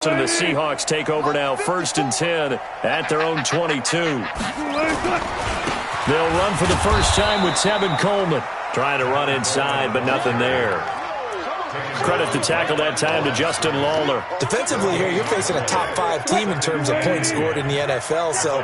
So the Seahawks take over now, 1st and 10 at their own 22. They'll run for the first time with Tevin Coleman. Trying to run inside, but nothing there. Credit the tackle that time to Justin Lawler. Defensively here, you're facing a top 5 team in terms of points scored in the NFL. So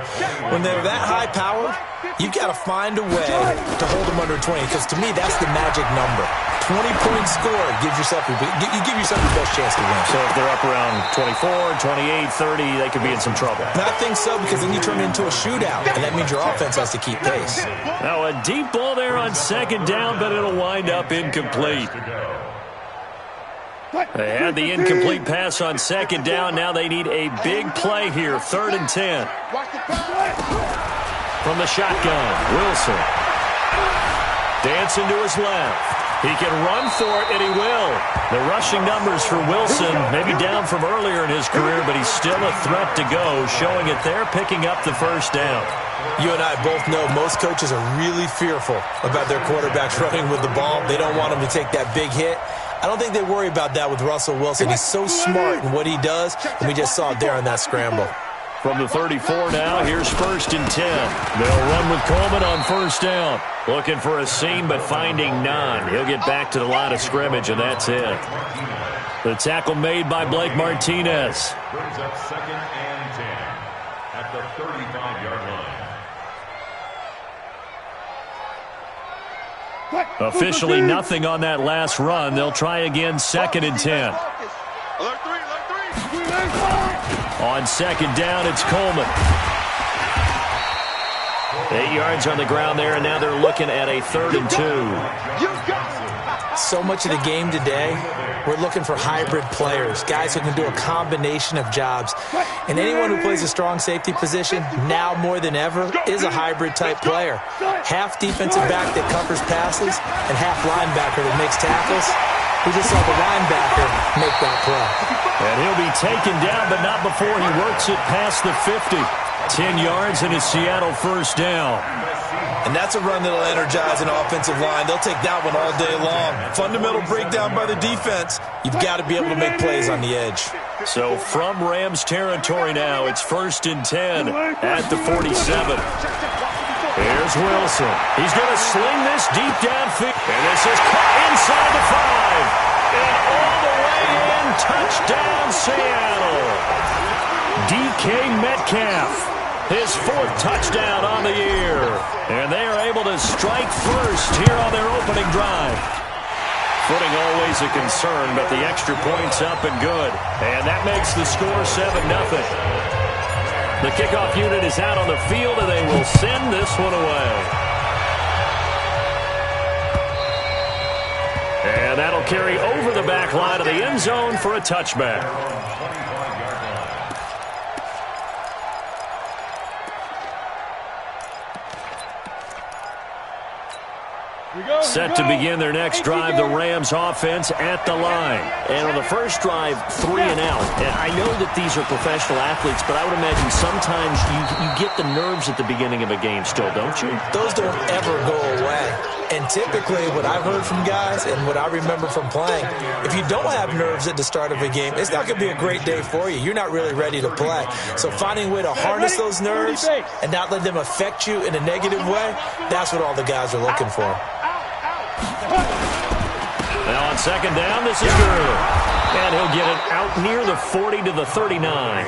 when they're that high powered, you've got to find a way to hold them under 20. Because to me, that's the magic number. 20 points scored gives yourself your best chance to win. So if they're up around 24, 28, 30, they could be in some trouble. And I think so, because then you turn it into a shootout, and that means your offense has to keep pace. Now a deep ball there on 2nd down, but it'll wind up incomplete. They had the incomplete pass on 2nd down. Now they need a big play here. 3rd and 10. From the shotgun, Wilson. Dancing to his left. He can run for it, and he will. The rushing numbers for Wilson, maybe down from earlier in his career, but he's still a threat to go, showing it there, picking up the 1st down. You and I both know most coaches are really fearful about their quarterbacks running with the ball. They don't want him to take that big hit. I don't think they worry about that with Russell Wilson. He's so smart in what he does, and we just saw it there on that scramble. From the 34 now, here's 1st and 10. They'll run with Coleman on 1st down. Looking for a seam, but finding none. He'll get back to the line of scrimmage, and that's it. The tackle made by Blake Martinez. Brings up 2nd and 10 at the 35-yard line. Officially nothing on that last run. They'll try again, 2nd and 10. On 2nd down, it's Coleman. 8 yards on the ground there, and now they're looking at a 3rd and 2. So much of the game today, we're looking for hybrid players, guys who can do a combination of jobs. And anyone who plays a strong safety position, now more than ever, is a hybrid-type player. Half defensive back that covers passes and half linebacker that makes tackles. We just saw the linebacker make that play. And he'll be taken down, but not before he works it past the 50. 10 yards and a Seattle 1st down. And that's a run that'll energize an offensive line. They'll take that one all day long. Fundamental breakdown by the defense. You've got to be able to make plays on the edge. So from Rams territory now, it's 1st and 10 at the 47. Here's Wilson. He's going to sling this deep downfield. And this is caught inside the 5. And all the way in, touchdown Seattle. DK Metcalf, his 4th touchdown on the year. And they are able to strike first here on their opening drive. Footing always a concern, but the extra point's up and good. And that makes the score 7-0. The kickoff unit is out on the field, and they will send this one away. And that'll carry over the back line of the end zone for a touchback. Set to begin their next drive, the Rams offense at the line. And on the first drive, 3 and out. And I know that these are professional athletes, but I would imagine sometimes you get the nerves at the beginning of a game still, don't you? Those don't ever go away. And typically what I've heard from guys and what I remember from playing, if you don't have nerves at the start of a game, it's not going to be a great day for you. You're not really ready to play. So finding a way to harness those nerves and not let them affect you in a negative way, that's what all the guys are looking for. Now on 2nd down, this is Gurley. And he'll get it out near the 40 to the 39.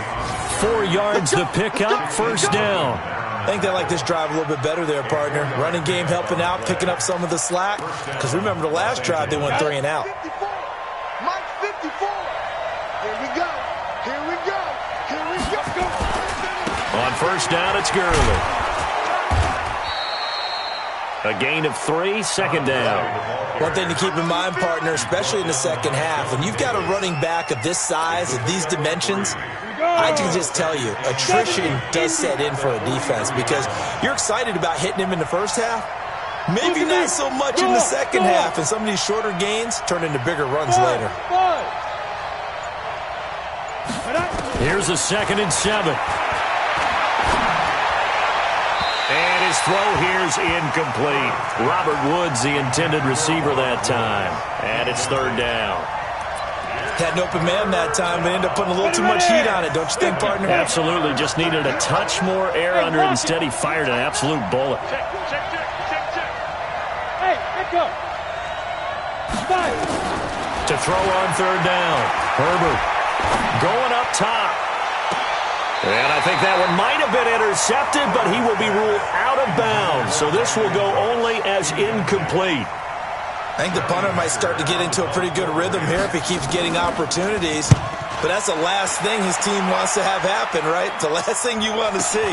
4 yards to pick up, 1st down. I think they like this drive a little bit better there, partner. Running game helping out, picking up some of the slack. Because remember the last drive, they went 3 and out. Mike 54. Here we go. Here we go. Here we go. On 1st down, it's Gurley. A gain of 3, 2nd down. One thing to keep in mind, partner, especially in the second half, when you've got a running back of this size, of these dimensions, I can just tell you, attrition does set in for a defense because you're excited about hitting him in the first half. Maybe not so much in the second half, and some of these shorter gains turn into bigger runs later. Here's a 2nd and 7. And his throw here's incomplete. Robert Woods, the intended receiver that time. And it's 3rd down. Had an open man that time, but ended up putting a little too much heat on it, don't you think, partner? Absolutely. Just needed a touch more air under it. Instead, he fired an absolute bullet. Check. Hey, let go. Five. To throw on third down. Herbert going up top. And I think that one might have been intercepted, but he will be ruled out of bounds. So this will go only as incomplete. I think the punter might start to get into a pretty good rhythm here if he keeps getting opportunities. But that's the last thing his team wants to have happen, right? The last thing you want to see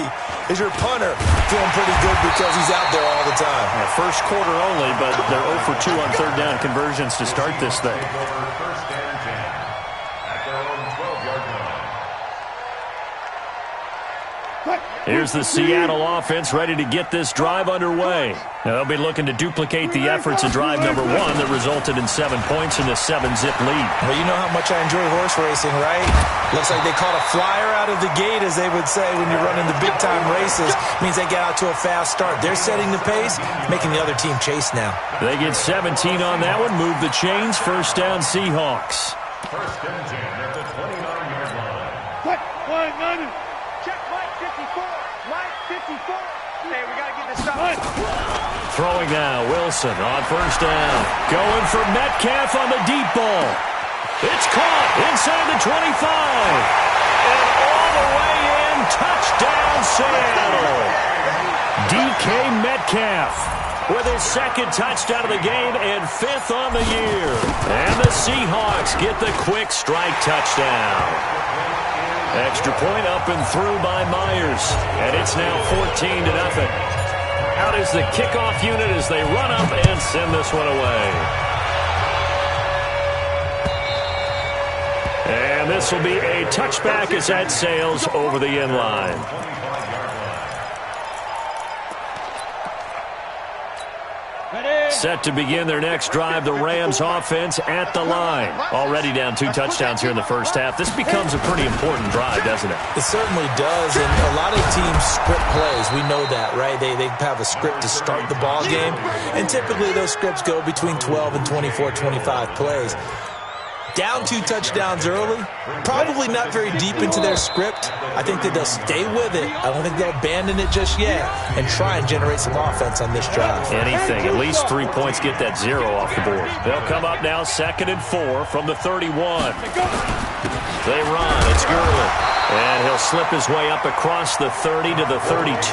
is your punter feeling pretty good because he's out there all the time. Yeah, first quarter only, but they're 0 for 2 on third down conversions to start this thing. First and 10 at their own 12-yard line. Here's the Seattle offense ready to get this drive underway. Now, they'll be looking to duplicate the efforts in drive number 1 that resulted in 7 points in the 7-zip lead. Well, you know how much I enjoy horse racing, right? Looks like they caught a flyer out of the gate, as they would say when you're running the big-time races. Means they get out to a fast start. They're setting the pace, making the other team chase now. They get 17 on that one, move the chains, first down Seahawks. First and 10 at the 29-yard line. What? 1-9. Check Mike 54. Mike 54. Hey, we got to get this stuff. Throwing now, Wilson on first down. Going for Metcalf on the deep ball. It's caught inside the 25. And all the way in, touchdown Seattle. DK Metcalf with his second touchdown of the game and 5th on the year. And the Seahawks get the quick strike touchdown. Extra point up and through by Myers. And it's now 14-0. Out is the kickoff unit as they run up and send this one away. And this will be a touchback as that sails over the end line. Set to begin their next drive, the Rams offense at the line. Already down 2 touchdowns here in the first half. This becomes a pretty important drive, doesn't it? It certainly does, and a lot of teams script plays. We know that, right? They have a script to start the ball game, and typically those scripts go between 12 and 24, 25 plays. Down 2 touchdowns early, probably not very deep into their script. I think that they'll stay with it. I don't think they'll abandon it just yet and try and generate some offense on this drive. Anything. At least 3 points get that 0 off the board. They'll come up now 2nd and 4 from the 31. They run. It's Gurley. And he'll slip his way up across the 30 to the 32.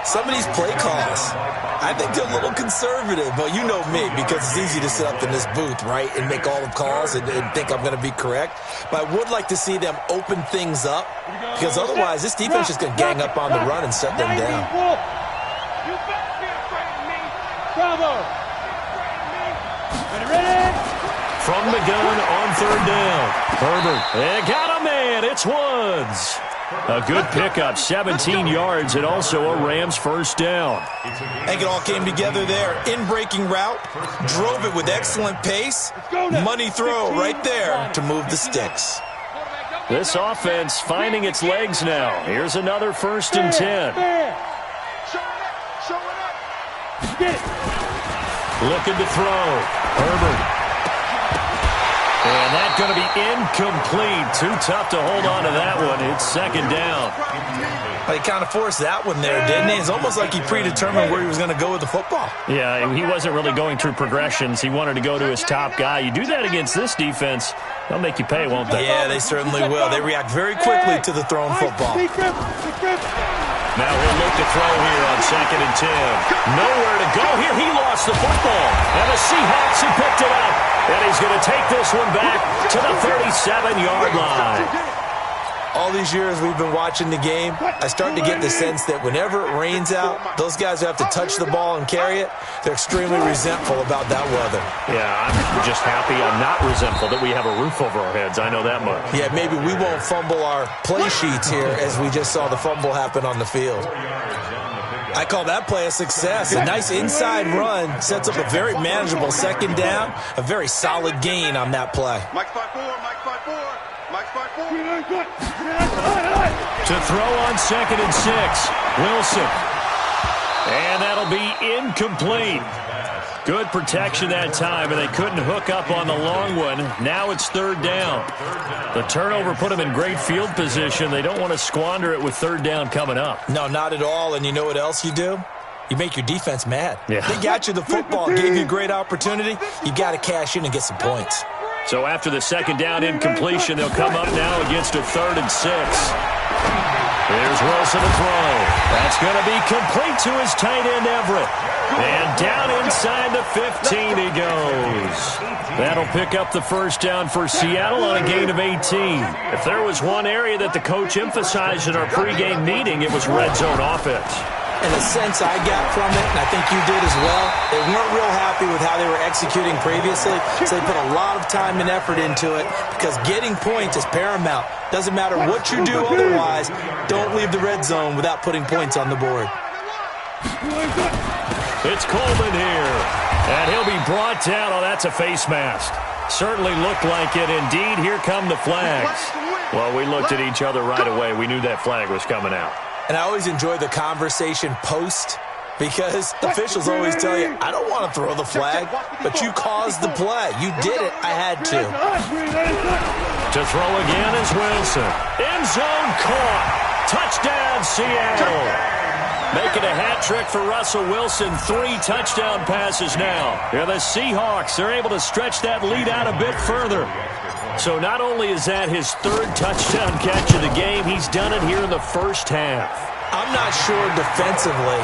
Some of these play calls, I think they're a little conservative, but you know me, because it's easy to sit up in this booth, right, and make all the calls and think I'm going to be correct. But I would like to see them open things up, because otherwise this defense is going to gang up on the run and shut them down. You better be afraid of me. Bravo. Ready? From the gun on third down. Herbert. They got a man. It's Woods. A good pickup, 17 yards, and also a Rams first down. I think it all came together there. In-breaking route, drove it with excellent pace. Money throw right there to move the sticks. This offense finding its legs now. Here's another 1st and 10. Show it up. Get it. Looking to throw. Herbert. And that's going to be incomplete. Too tough to hold on to that one. It's 2nd down. He kind of forced that one there, didn't he? It's almost like he predetermined where he was going to go with the football. Yeah, he wasn't really going through progressions. He wanted to go to his top guy. You do that against this defense, they'll make you pay, won't they? Yeah, they certainly will. They react very quickly to the thrown football. Now he'll look to throw here on 2nd and 10. Nowhere to go here. He lost the football. And the Seahawks have picked it up. And he's going to take this one back to the 37-yard line. All these years we've been watching the game, I start to get the sense that whenever it rains out, those guys who have to touch the ball and carry it, they're extremely resentful about that weather. Yeah, I'm just happy I'm not resentful that we have a roof over our heads. I know that much. Yeah, maybe we won't fumble our play sheets here as we just saw the fumble happen on the field. I call that play a success. A nice inside run sets up a very manageable 2nd down, a very solid gain on that play. Mike 5-4, Mike 5-4, Mike 5-4. To throw on 2nd and 6, Wilson. And that'll be incomplete. Good protection that time, and they couldn't hook up on the long one. Now it's third down. The turnover put them in great field position. They don't want to squander it with third down coming up. No, not at all. And you know what else you do? You make your defense mad. Yeah. They got you the football, gave you a great opportunity. You got to cash in and get some points. So after the second down incompletion, they'll come up now against a 3rd and 6. Here's Wilson to throw. That's going to be complete to his tight end, Everett. And down inside the 15 he goes. That'll pick up the first down for Seattle on a gain of 18. If there was one area that the coach emphasized in our pregame meeting, it was red zone offense. And the sense I got from it, and I think you did as well, they weren't real happy with how they were executing previously, so they put a lot of time and effort into it because getting points is paramount. Doesn't matter what you do otherwise, don't leave the red zone without putting points on the board. It's Coleman here, and he'll be brought down. Oh, that's a face mask. Certainly looked like it. Indeed, here come the flags. Well, we looked at each other right away. We knew that flag was coming out. And I always enjoy the conversation post because officials always tell you, I don't want to throw the flag, but you caused the play. You did it. I had to. To throw again is Wilson. End zone caught. Touchdown, Seattle. Making a hat trick for Russell Wilson. 3 touchdown passes now. Yeah, the Seahawks are able to stretch that lead out a bit further. So not only is that his 3rd touchdown catch of the game, he's done it here in the first half. I'm not sure defensively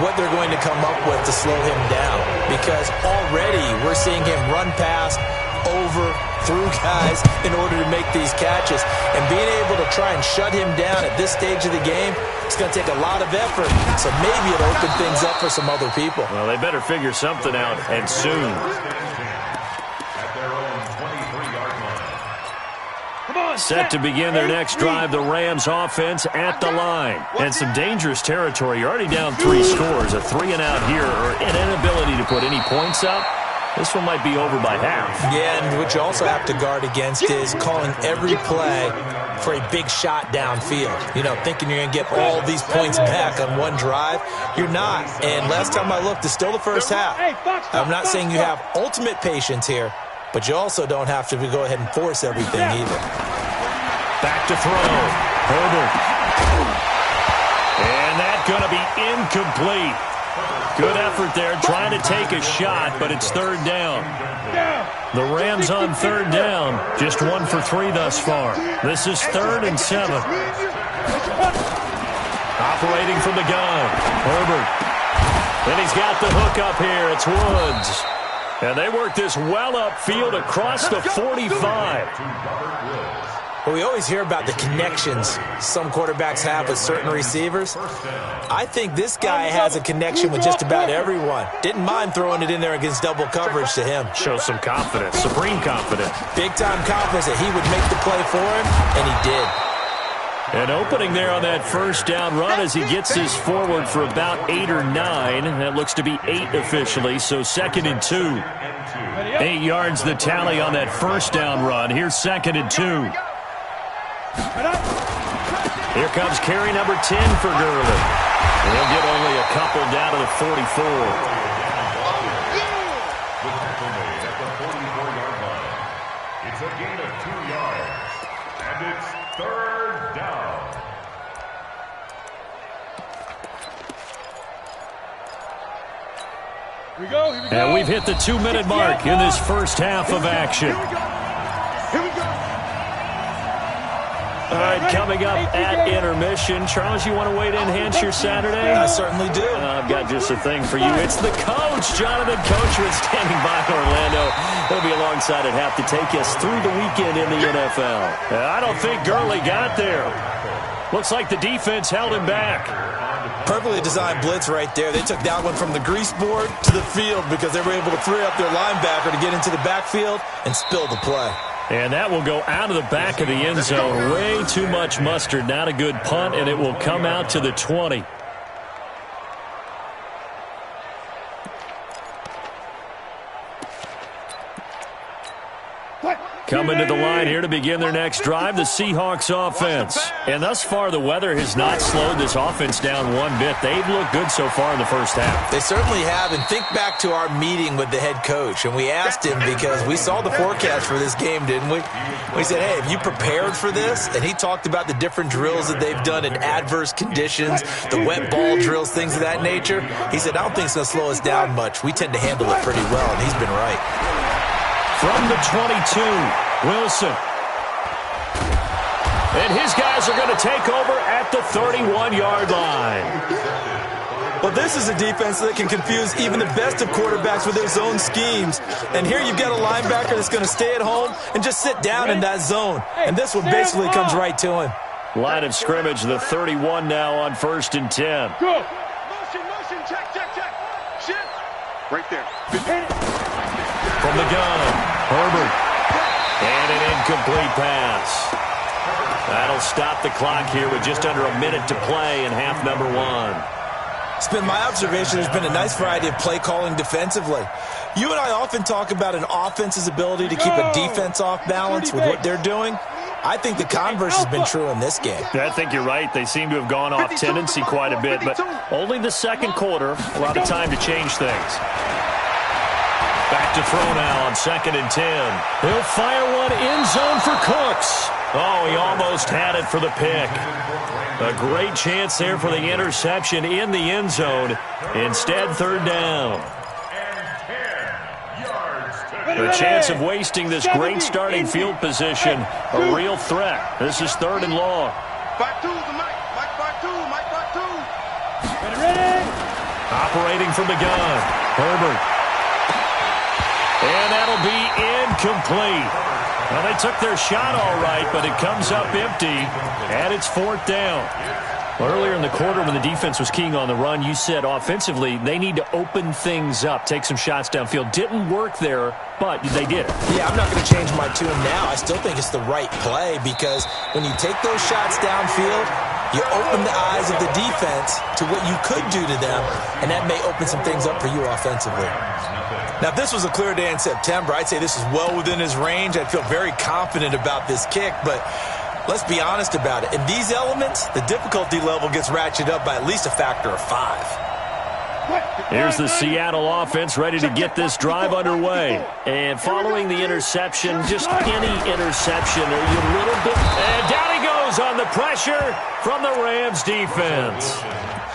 what they're going to come up with to slow him down because already we're seeing him run past, over, through guys in order to make these catches. And being able to try and shut him down at this stage of the game, it's going to take a lot of effort. So maybe it'll open things up for some other people. Well, they better figure something out, and soon. Set to begin their next drive, the Rams offense at the line. And some dangerous territory. You're already down 3 scores. A 3-and-out here, or an inability to put any points up. This one might be over by half. Yeah, and what you also have to guard against is calling every play for a big shot downfield. You know, thinking you're going to get all these points back on one drive. You're not. And last time I looked, it's still the first half. I'm not saying you have ultimate patience here, but you also don't have to go ahead and force everything either. Back to throw. Herbert. And that's going to be incomplete. Good effort there, trying to take a shot, but it's 3rd down. The Rams on 3rd down, just 1 for 3 thus far. This is 3rd and 7. Operating from the gun, Herbert. And he's got the hook up here. It's Woods. And they work this well upfield across the 45. Well, we always hear about the connections some quarterbacks have with certain receivers. I think this guy has a connection with just about everyone. Didn't mind throwing it in there against double coverage to him. Shows some confidence, supreme confidence. Big-time confidence that he would make the play for him, and he did. An opening there on that first down run as he gets this forward for about 8 or 9. That looks to be 8 officially, so 2nd and 2. 8 yards the tally on that first down run. Here's 2nd and 2. Here comes carry number 10 for Gurley. He'll get only a couple down to the 44. It's a gain of 2 yards, and it's 3rd down. Here we go. And we've hit the 2-minute mark in this first half of action. Here we go. All right, coming up at intermission. Charles, you want to wait to enhance your Saturday? I certainly do. I've got just a thing for you. It's the coach, Jonathan Coachman, standing by in Orlando. He'll be alongside at half to take us through the weekend in the NFL. I don't think Gurley got there. Looks like the defense held him back. Perfectly designed blitz right there. They took that one from the grease board to the field because they were able to free up their linebacker to get into the backfield and spill the play. And that will go out of the back of the end zone. Way too much mustard. Not a good punt, and it will come out to the 20. Coming to the line here to begin their next drive, the Seahawks offense. And thus far, the weather has not slowed this offense down one bit. They've looked good so far in the first half. They certainly have. And think back to our meeting with the head coach. And we asked him, because we saw the forecast for this game, didn't we? We said, hey, have you prepared for this? And he talked about the different drills that they've done in adverse conditions, the wet ball drills, things of that nature. He said, I don't think it's going to slow us down much. We tend to handle it pretty well, and he's been right. From the 22, Wilson. And his guys are going to take over at the 31-yard line. Well, this is a defense that can confuse even the best of quarterbacks with their zone schemes. And here you've got a linebacker that's going to stay at home and just sit down in that zone. And this one basically comes right to him. Line of scrimmage, the 31 now on 1st and 10. Go. Motion, check. Shift. Right there. From the gun, Herbert. And an incomplete pass. That'll stop the clock here with just under a minute to play in half number 1. It's been my observation there's been a nice variety of play calling defensively. You and I often talk about an offense's ability to keep a defense off balance with what they're doing. I think the converse has been true in this game. I think you're right. They seem to have gone off tendency quite a bit, but only the second quarter, a lot of time to change things. Back to throw now on 2nd and 10. He'll fire one end zone for Cooks. Oh, he almost had it for the pick. A great chance there for the interception in the end zone. Instead, 3rd down. The chance of wasting this great starting field position, a real threat. This is 3rd and long. Back two, the Mike. Mike back two. Ready. Operating from the gun, Herbert. And that'll be incomplete. Well, they took their shot all right, but it comes up empty, and it's 4th down. Well, earlier in the quarter when the defense was keying on the run, you said offensively they need to open things up, take some shots downfield. Didn't work there, but they did it. Yeah, I'm not going to change my tune now. I still think it's the right play because when you take those shots downfield, you open the eyes of the defense to what you could do to them, and that may open some things up for you offensively. Now, if this was a clear day in September, I'd say this is well within his range. I'd feel very confident about this kick, but let's be honest about it. In these elements, the difficulty level gets ratcheted up by at least a factor of 5. Here's the Seattle offense ready to get this drive underway. And following the interception, just any interception, are you a little bit... And down he goes on the pressure from the Rams defense.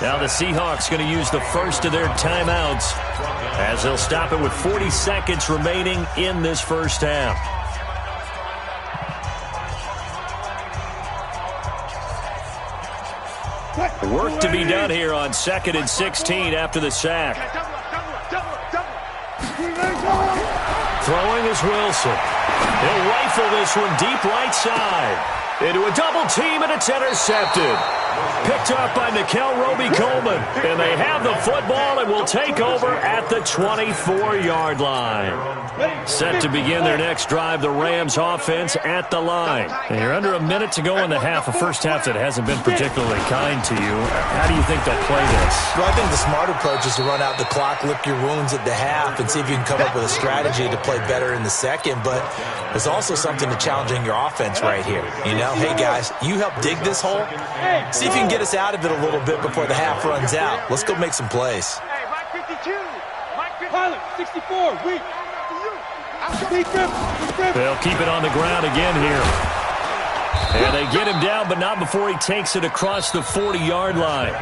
Now the Seahawks going to use the first of their timeouts as they'll stop it with 40 seconds remaining in this first half. Work to be done here on 2nd and 16 after the sack. Throwing is Wilson. He'll rifle this one deep right side. Into a double team, and it's intercepted. Picked up by Nickel Roby-Coleman. And they have the football and will take over at the 24-yard line. Set to begin their next drive, the Rams offense at the line. And you're under a minute to go in the half, a first half that hasn't been particularly kind to you. How do you think they'll play this? Well, I think the smart approach is to run out the clock, lick your wounds at the half, and see if you can come up with a strategy to play better in the second. But there's also something to challenging your offense right here. You know, hey, guys, you help dig this hole. See if you can get us out of it a little bit before the half runs out. Let's go make some plays. Hey, Mike 52. Mike 50. Pilot, 64. Weak. They'll keep it on the ground again here. And they get him down, but not before he takes it across the 40-yard line.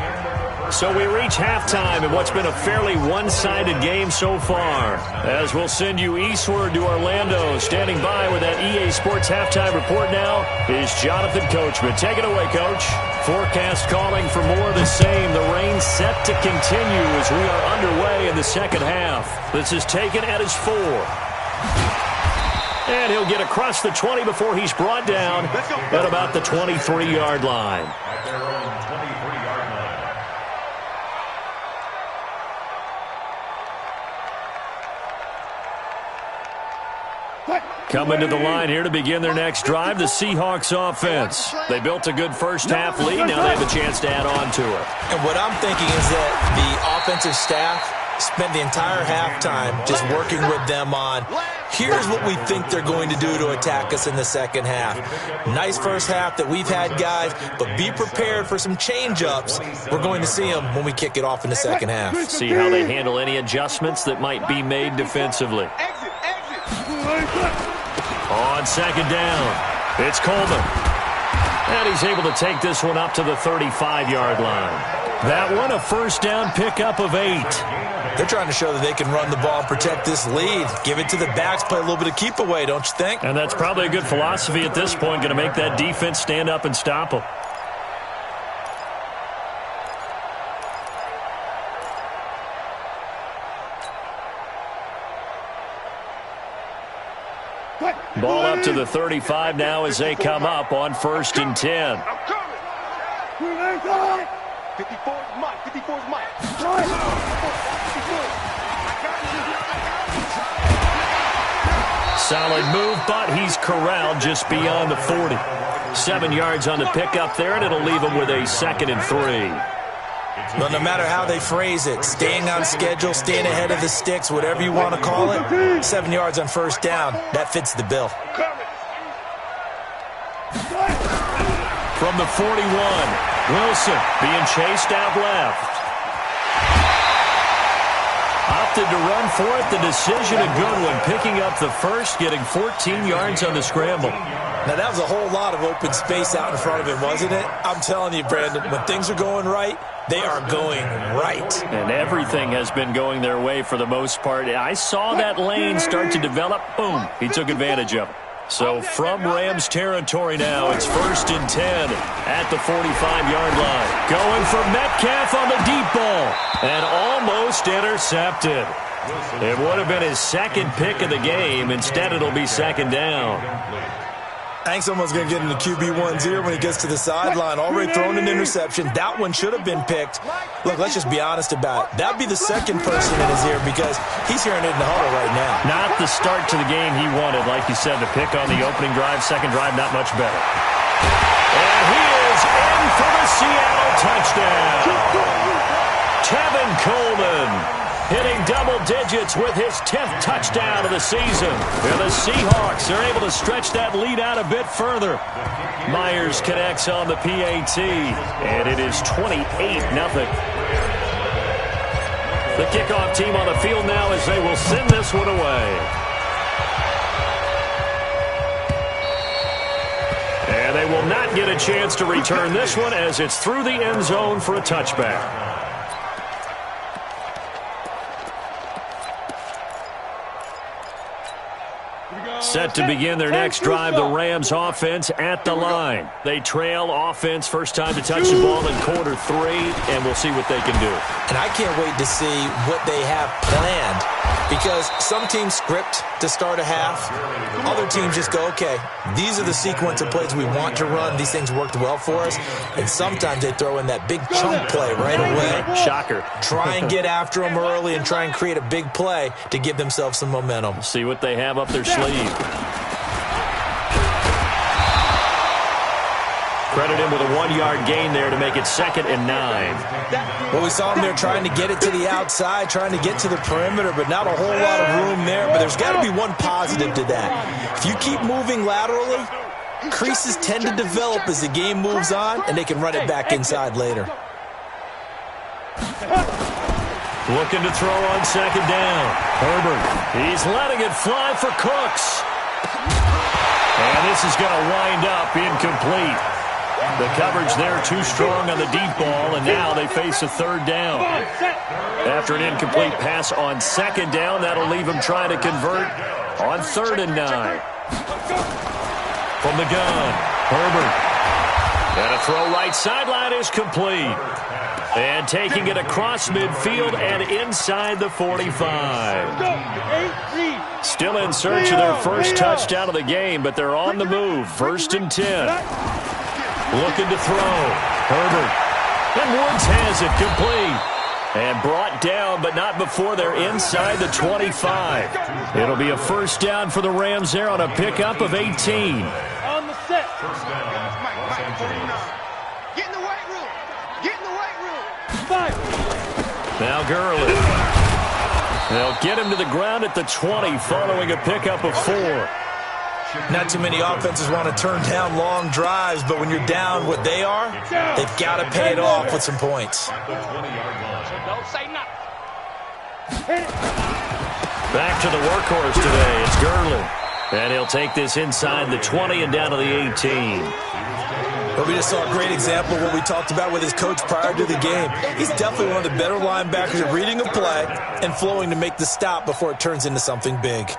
So we reach halftime in what's been a fairly one-sided game so far. As we'll send you eastward to Orlando. Standing by with that EA Sports halftime report now is Jonathan Coachman. Take it away, Coach. Forecast calling for more of the same. The rain set to continue as we are underway in the second half. This is taken at his 4. And he'll get across the 20 before he's brought down at about the 23-yard line. At their own 23-yard line. Coming to the line here to begin their next drive, the Seahawks offense. They built a good first-half lead. Now they have a chance to add on to it. And what I'm thinking is that the offensive staff spent the entire halftime just working with them on Here's what we think they're going to do to attack us in the second half. Nice first half that we've had, guys, but be prepared for some change-ups. We're going to see them when we kick it off in the second half. See how they handle any adjustments that might be made defensively. On second down, it's Coleman. And he's able to take this one up to the 35-yard line. That one, a first down pickup of 8. They're trying to show that they can run the ball and protect this lead. Give it to the backs, play a little bit of keep away, don't you think? And that's probably a good philosophy at this point, going to make that defense stand up and stop them. Ball up to the 35 now as they come up on 1st and 10. 54 is mine. 54 is mine. Solid move, but he's corralled just beyond the 40. 7 yards on the pickup there, and it'll leave him with a 2nd and 3. Well, no matter how they phrase it, staying on schedule, staying ahead of the sticks, whatever you want to call it, 7 yards on first down, that fits the bill. From the 41, Wilson being chased out left. Opted to run for it. The decision a good one. Picking up the first, getting 14 yards on the scramble. Now, that was a whole lot of open space out in front of him, wasn't it? I'm telling you, Brandon, when things are going right, they are going right. And everything has been going their way for the most part. I saw that lane start to develop. Boom. He took advantage of it. So from Rams territory now, it's 1st and 10 at the 45-yard line. Going for Metcalf on the deep ball. And almost intercepted. It would have been his 2nd pick of the game. Instead, it'll be 2nd down. I think someone's going to get in the QB1's ear when he gets to the sideline. Already thrown an interception. That one should have been picked. Look, let's just be honest about it. That would be the 2nd person in his ear because he's hearing it in the huddle right now. Not the start to the game he wanted. Like you said, the pick on the opening drive, 2nd drive, not much better. And he is in for the Seattle touchdown. Tevin Coleman hitting double digits with his 10th touchdown of the season. And the Seahawks are able to stretch that lead out a bit further. Myers connects on the PAT, and it is 28-0. The kickoff team on the field now as they will send this one away. And they will not get a chance to return this one as it's through the end zone for a touchback. Set to begin their next drive, the Rams offense at the line. They trail offense, first time to touch the ball in quarter 3, and we'll see what they can do. And I can't wait to see what they have planned because some teams script to start a half. Other teams just go, okay, these are the sequence of plays we want to run. These things worked well for us. And sometimes they throw in that big chunk play right away. Shocker. Try and get after them early and try and create a big play to give themselves some momentum. See what they have up their sleeve. Credit him with a 1-yard gain there to make it 2nd and 9. Well, we saw him there trying to get it to the outside, trying to get to the perimeter, but not a whole lot of room there. But there's got to be one positive to that. If you keep moving laterally, creases tend to develop as the game moves on, and they can run it back inside later. Looking to throw on 2nd down. Herbert, he's letting it fly for Cooks. And this is going to wind up incomplete. The coverage there too strong on the deep ball, and now they face a 3rd down. After an incomplete pass on 2nd down, that'll leave them trying to convert on 3rd and 9. From the gun, Herbert. And a throw right sideline is complete. And taking it across midfield and inside the 45. Still in search of their first touchdown of the game, but they're on the move. 1st and 10. Looking to throw. Herbert. And Woods has it complete. And brought down, but not before they're inside the 25. It'll be a 1st down for the Rams there on a pickup of 18. On the set. Get in the weight room. Get in the weight room. Five. Now Gurley. They'll get him to the ground at the 20 following a pickup of 4. Not too many offenses want to turn down long drives, but when you're down what they are, they've got to pay it off with some points. Don't say nothing. Back to the workhorse today. It's Gurley. And he'll take this inside the 20 and down to the 18. But we just saw a great example of what we talked about with his coach prior to the game. He's definitely one of the better linebackers at reading a play and flowing to make the stop before it turns into something big.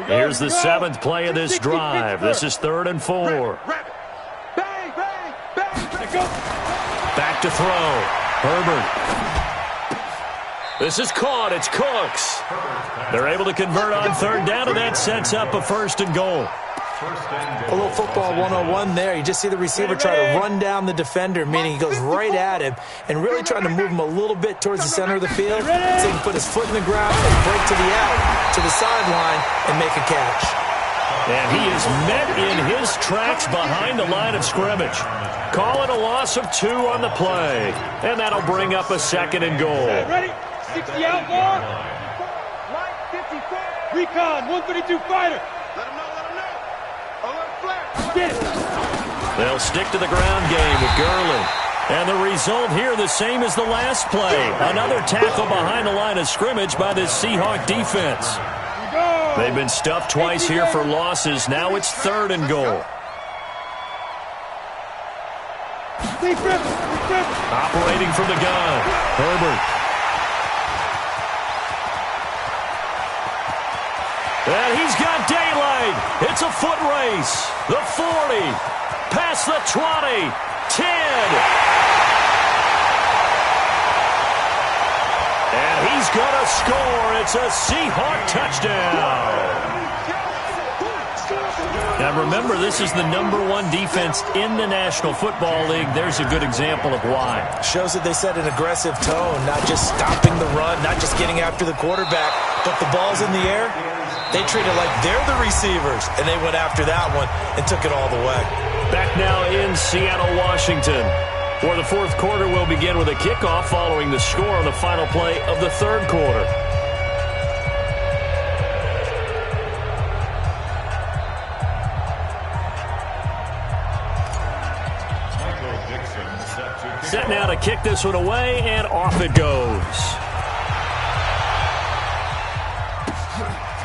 Here's the 7th play of this drive. This is 3rd and 4. Back to throw. Herbert. This is caught. It's Cooks. They're able to convert on 3rd down, and that sets up a 1st and goal. A little football 101 there. You just see the receiver try to run down the defender, meaning he goes right at him and really trying to move him a little bit towards the center of the field so he can put his foot in the ground and break to the out, to the sideline, and make a catch. And he is met in his tracks behind the line of scrimmage. Call it a loss of 2 on the play. And that'll bring up a 2nd and goal. Ready? 60 out more. Recon, 132 fighter. Let him know, let him know. Alert flare. Get it. They'll stick to the ground game with Gurley. And the result here the same as the last play. Another tackle behind the line of scrimmage by this Seahawk defense. They've been stuffed twice here for losses. Now it's 3rd and goal. Operating from the gun, Herbert. And he's got daylight. It's a foot race. The 40, past the 20, 10. And he's going to score. It's a Seahawk touchdown. Now remember, this is the #1 defense in the National Football League. There's a good example of why. Shows that they set an aggressive tone, not just stopping the run, not just getting after the quarterback, but the ball's in the air. They treat it like they're the receivers, and they went after that one and took it all the way. Back now in Seattle, Washington. For the 4th quarter, we'll begin with a kickoff following the score on the final play of the 3rd quarter. Set now to kick this one away, and off it goes.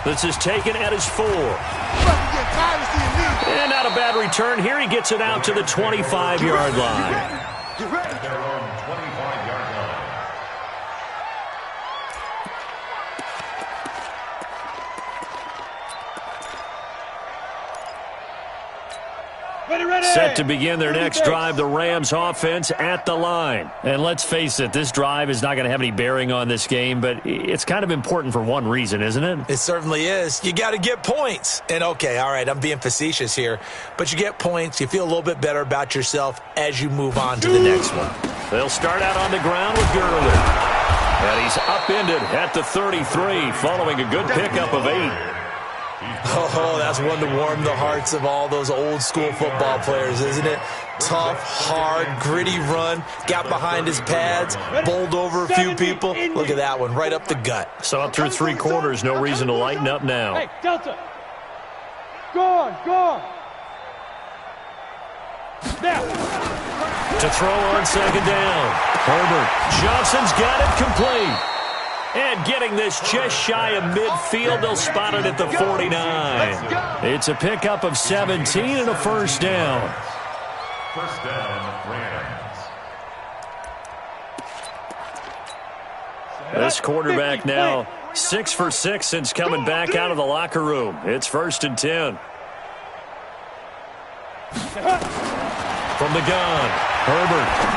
This is taken at his 4. And not a bad return here. He gets it out to the 25-yard line. Their own 25-yard line. Set to begin their next drive, the Rams offense at the line. And let's face it, this drive is not going to have any bearing on this game, but it's kind of important for one reason, isn't it? It certainly is. You got to get points. And okay, all right, I'm being facetious here, but you get points, you feel a little bit better about yourself as you move on to the next one. They'll start out on the ground with Gurley. And he's upended at the 33 following a good pickup of 8. Oh, that's one to warm the hearts of all those old-school football players, isn't it? Tough, hard, gritty run, got behind his pads, bowled over a few people. Look at that one, right up the gut. So up through 3 quarters, no reason to lighten up now. Hey, Delta. Go on, go on. Now. To throw on 2nd down. Herbert. Johnson's got it complete. And getting this just shy of midfield, they'll spot it at the 49. It's a pickup of 17 and a 1st down. 1st down, Rams. This quarterback now 6 for 6 since coming back out of the locker room. It's 1st and 10. From the gun, Herbert.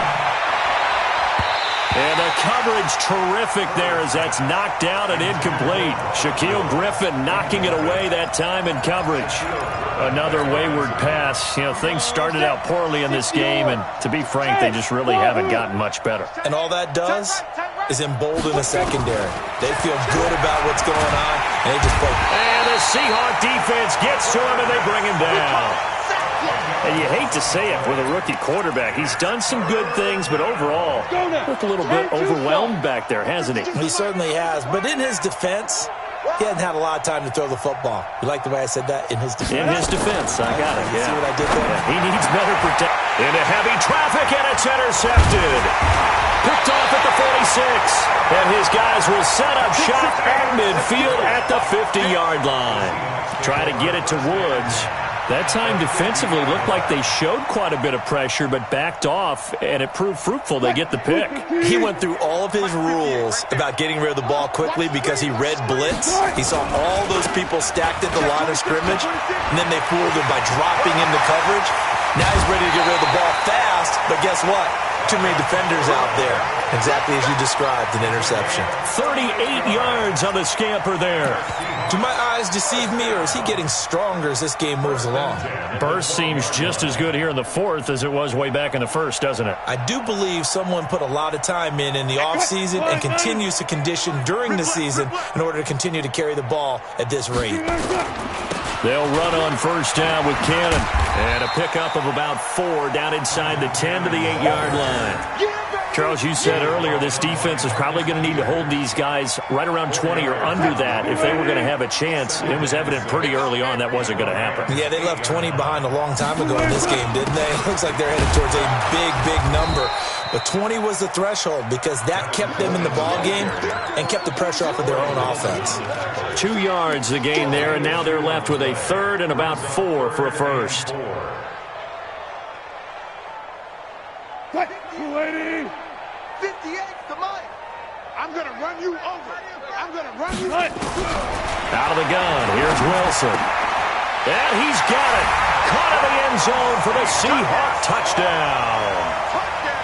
And the coverage terrific there as that's knocked down and incomplete. Shaquille Griffin knocking it away that time in coverage. Another wayward pass. You know, things started out poorly in this game, and to be frank, they just really haven't gotten much better. And all that does is embolden the secondary. They feel good about what's going on, and they just play. And the Seahawk defense gets to him, and they bring him down. And you hate to say it with a rookie quarterback. He's done some good things, but overall, looked a little bit overwhelmed back there, hasn't he? He certainly has. But in his defense, he hasn't had a lot of time to throw the football. You like the way I said that? In his defense? In his defense, I got it, yeah. See what I did there? Yeah, he needs better protection. Into heavy traffic, and it's intercepted. Picked off at the 46. And his guys will set up shop at midfield at the 50-yard line. Try to get it to Woods. That time defensively looked like they showed quite a bit of pressure but backed off, and it proved fruitful. They get the pick. He went through all of his rules about getting rid of the ball quickly because he read blitz. He saw all those people stacked at the line of scrimmage, and then they fooled him by dropping into coverage. Now he's ready to get rid of the ball fast, but guess what? Too many defenders out there. Exactly as you described, an interception. 38 yards on the scamper there. Do my eyes deceive me, or is he getting stronger as this game moves along? Burst seems just as good here in the fourth as it was way back in the first, doesn't it? I do believe someone put a lot of time in the offseason and continues to condition during the season in order to continue to carry the ball at this rate. They'll run on first down with Cannon. And a pickup of about 4 down inside the 10 to the 8-yard line. Charles, you said earlier this defense is probably going to need to hold these guys right around 20 or under that if they were going to have a chance. It was evident pretty early on that wasn't going to happen. Yeah, they left 20 behind a long time ago in this game, didn't they? It looks like they're headed towards a big, big number. But 20 was the threshold because that kept them in the ball game and kept the pressure off of their own offense. 2 yards the gain there, and now they're left with a third and about 4 for a first. 58 to Mike. I'm going to run you over. I'm going to run you over. Out of the gun. Here's Wilson. And he's got it. Caught in the end zone for the Seahawk touchdown.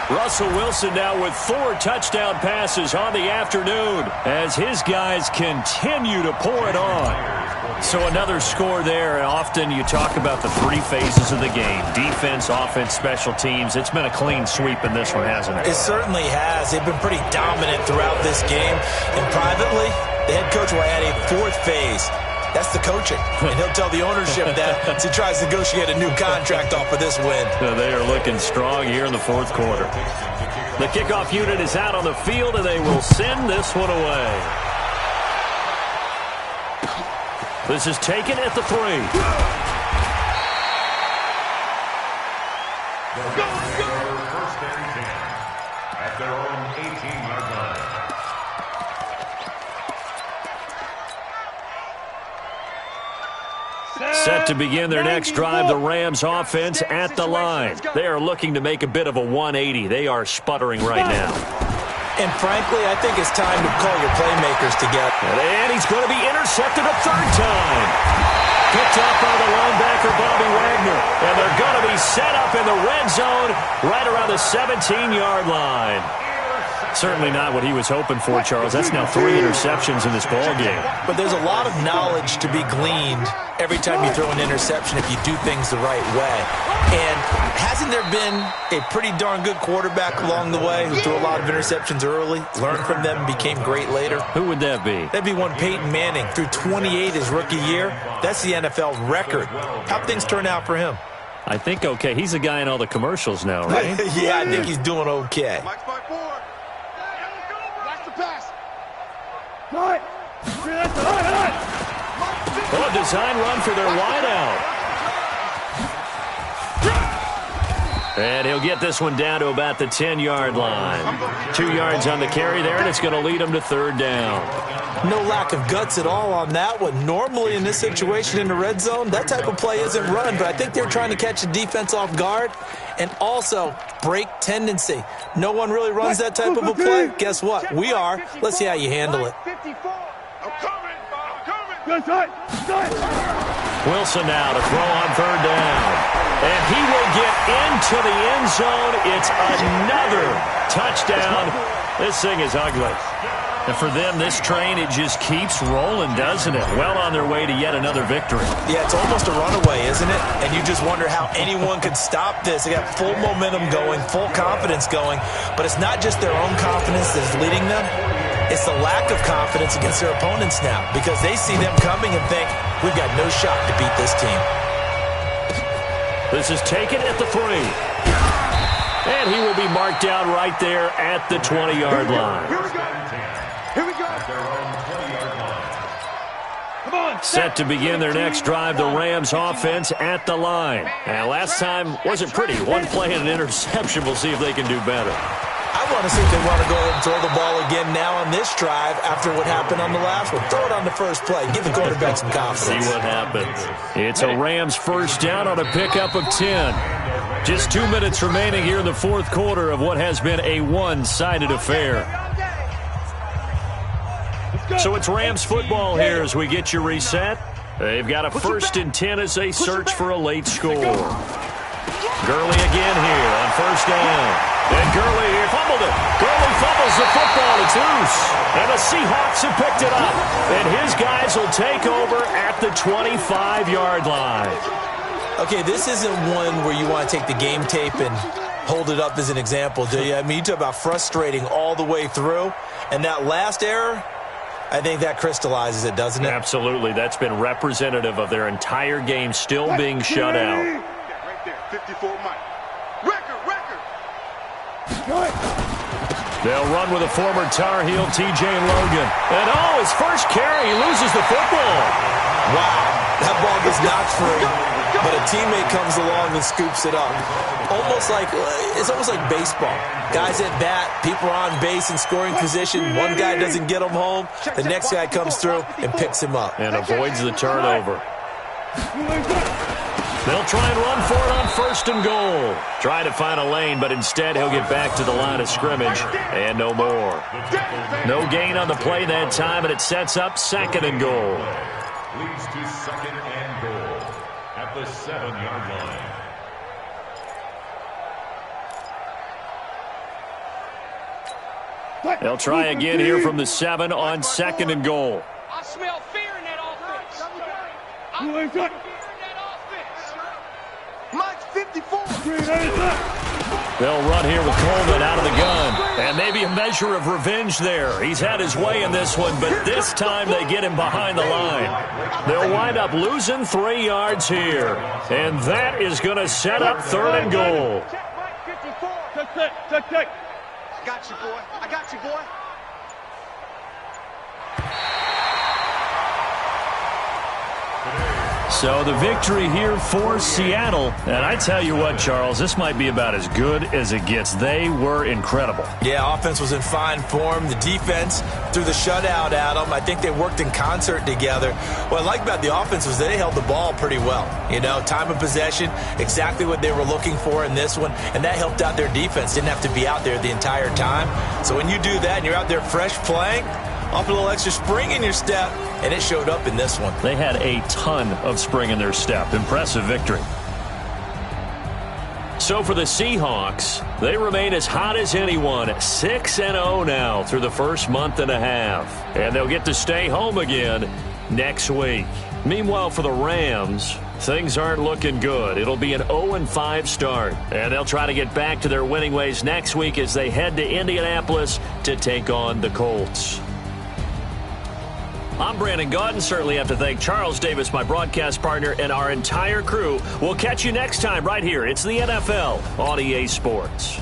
Russell Wilson now with 4 touchdown passes on the afternoon as his guys continue to pour it on. So another score there. Often you talk about the 3 phases of the game. Defense, offense, special teams. It's been a clean sweep in this one, hasn't it? It certainly has. They've been pretty dominant throughout this game. And privately, the head coach will add a 4th phase. That's the coaching. And he'll tell the ownership that as he tries to negotiate a new contract off of this win. They are looking strong here in the 4th quarter. The kickoff unit is out on the field, and they will send this one away. This is taken at the 3. First and 10 at their own 18-yard line. Set to begin their next drive, the Rams offense at the line. They are looking to make a bit of a 180. They are sputtering right now. And frankly, I think it's time to call your playmakers together. And he's going to be intercepted a 3rd time. Picked up by the linebacker, Bobby Wagner. And they're going to be set up in the red zone right around the 17-yard line. Certainly not what he was hoping for, Charles. That's now 3 interceptions in this ball game. But there's a lot of knowledge to be gleaned every time you throw an interception if you do things the right way. And hasn't there been a pretty darn good quarterback along the way who threw a lot of interceptions early, learned from them, and became great later? Who would that be? That'd be one Peyton Manning. Threw 28 his rookie year. That's the NFL record. How'd things turn out for him? I think okay. He's a guy in all the commercials now, right? Yeah, I think he's doing okay. Mike's my board. Watch the pass. Oh, a design run for their wideout. And he'll get this one down to about the 10-yard line. 2 yards on the carry there, and it's going to lead him to 3rd down. No lack of guts at all on that one. Normally in this situation in the red zone, that type of play isn't run, but I think they're trying to catch the defense off guard and also break tendency. No one really runs that type of a play. Guess what? We are. Let's see how you handle it. I'm coming. Wilson now to throw on 3rd down. And he will get into the end zone. It's another touchdown. This thing is ugly. And for them, this train, it just keeps rolling, doesn't it? Well on their way to yet another victory. Yeah, it's almost a runaway, isn't it? And you just wonder how anyone could stop this. They got full momentum going, full confidence going. But it's not just their own confidence that is leading them. It's the lack of confidence against their opponents now because they see them coming and think, we've got no shot to beat this team. This is taken at the 3. And he will be marked down right there at the 20-yard line. Here we go. Here we go. Come on. Set to begin their next drive, the Rams offense at the line. And last time wasn't pretty. One play and an interception. We'll see if they can do better. I want to see if they want to go ahead and throw the ball again now on this drive after what happened on the last one. Throw it on the first play. Give the quarterback some confidence. See what happens. It's a Rams first down on a pickup of 10. Just 2 minutes remaining here in the fourth quarter of what has been a one-sided affair. So it's Rams football here as we get you reset. They've got a first and 10 as they search for a late score. Gurley again here on first down. And Gurley here fumbled it. Gurley fumbles the football. It's loose. And the Seahawks have picked it up. And his guys will take over at the 25-yard line. Okay, this isn't one where you want to take the game tape and hold it up as an example, do you? I mean, you talk about frustrating all the way through. And that last error, I think that crystallizes it, doesn't it? Absolutely. That's been representative of their entire game still being shut out. Right there, 54 Mike. Record. They'll run with a former Tar Heel, T.J. Logan. And, his first carry, he loses the football. Wow, that ball gets knocked free, but a teammate comes along and scoops it up. It's almost like baseball. Guys at bat, people are on base in scoring position. One guy doesn't get him home. The next guy comes through and picks him up. And avoids the turnover. They'll try and run for it on first and goal. Try to find a lane, but instead he'll get back to the line of scrimmage and no more. No gain on the play that time, and it sets up second and goal. Leads to second and goal at the 7-yard line. They'll try again here from the 7 on second and goal. I smell fear in that offense. I smell fear in that offense. Mike's 54. They'll run here with Coleman out of the gun. And maybe a measure of revenge there. He's had his way in this one, but this time they get him behind the line. They'll wind up losing 3 yards here. And that is going to set up third and goal. Check. I got you, boy. So the victory here for Seattle. And I tell you what, Charles, this might be about as good as it gets. They were incredible. Yeah, offense was in fine form. The defense threw the shutout at them. I think they worked in concert together. What I like about the offense was they held the ball pretty well. You know, time of possession, exactly what they were looking for in this one. And that helped out their defense. Didn't have to be out there the entire time. So when you do that and you're out there fresh playing, off a little extra spring in your step, and it showed up in this one. They had a ton of spring in their step. Impressive victory. So for the Seahawks, they remain as hot as anyone. 6-0 now through the first month and a half. And they'll get to stay home again next week. Meanwhile, for the Rams, things aren't looking good. It'll be an 0-5 start. And they'll try to get back to their winning ways next week as they head to Indianapolis to take on the Colts. I'm Brandon Gaudin. Certainly have to thank Charles Davis, my broadcast partner, and our entire crew. We'll catch you next time right here. It's the NFL on EA Sports.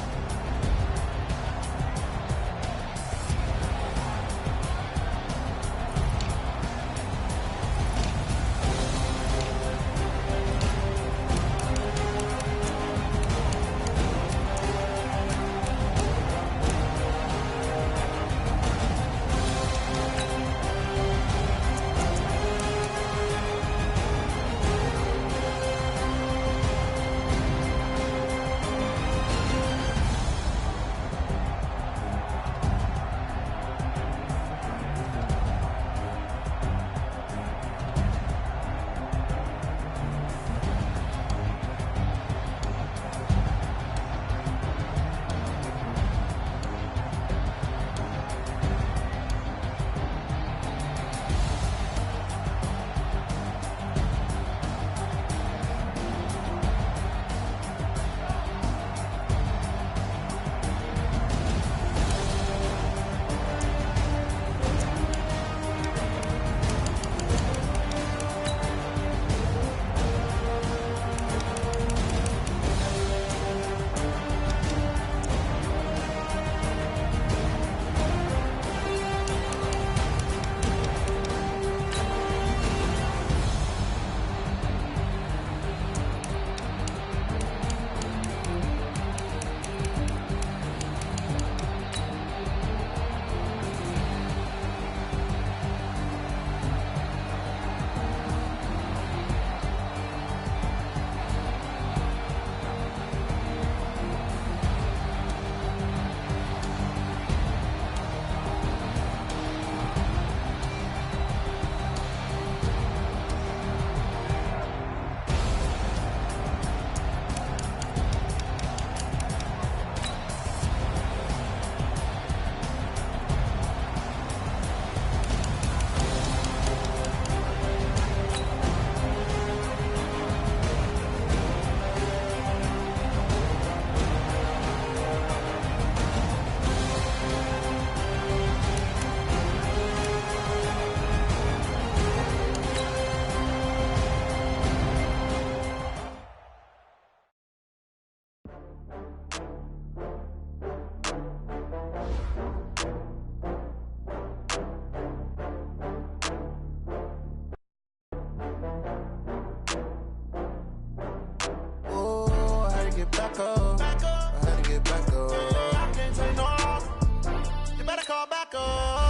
get back up. You better call back up.